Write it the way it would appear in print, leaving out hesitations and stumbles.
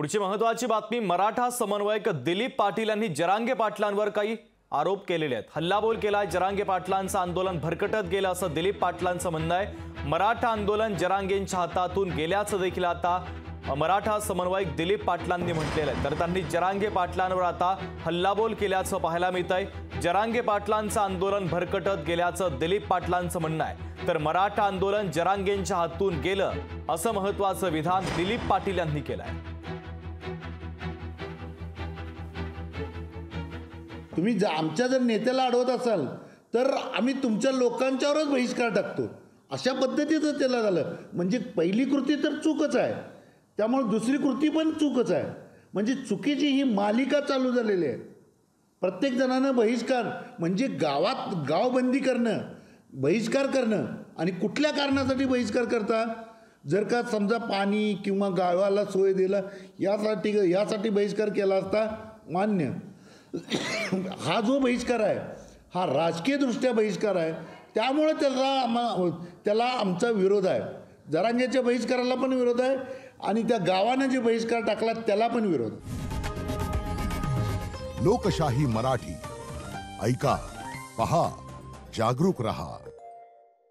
पुढची महत्त्वाची बातमी, मराठा समन्वयक दिलीप पाटील यांनी जरांगे पाटलांवर काही आरोप केलेले आहेत। हल्लाबोल केलाय, जरांगे पाटलांचं आंदोलन भरकटत गेलं असं दिलीप पाटलांचं म्हणणं आहे। मराठा आंदोलन जरांगेंच्या हातातून गेल्याचं देखील आता मराठा समन्वयक दिलीप पाटलांनी म्हटलेलं आहे। तर त्यांनी जरांगे पाटलांवर आता हल्लाबोल केल्याचं पाहायला मिळतंय। जरांगे पाटलांचं आंदोलन भरकटत गेल्याचं दिलीप पाटलांचं म्हणणं आहे। तर मराठा आंदोलन जरांगेंच्या हातून गेलं असं महत्त्वाचं विधान दिलीप पाटील यांनी केलं आहे। तुम्ही आमच्या जर नेत्याला अडवत असाल तर आम्ही तुमच्या लोकांच्यावरच बहिष्कार टाकतो, अशा पद्धतीचं त्याला झालं। म्हणजे पहिली कृती तर चूकच आहे, त्यामुळे दुसरी कृती पण चूकच आहे। म्हणजे चुकीची ही मालिका चालू झालेली आहे। प्रत्येक जणानं बहिष्कार म्हणजे गावात गावबंदी करणं, बहिष्कार करणं, आणि कुठल्या कारणासाठी बहिष्कार करता? जर का समजा पाणी किंवा गावाला सोय दिला यासाठी बहिष्कार केला असता मान्य। हा जो बहिष्कार आहे हा राजकीय दृष्ट्या बहिष्कार आहे, त्यामुळे त्याला आमचा विरोध आहे। जरांगेच्या बहिष्काराला पण विरोध आहे आणि त्या गावाने जे बहिष्कार टाकला त्याला पण विरोध। लोकशाही मराठी ऐका, पहा, जागरूक रहा।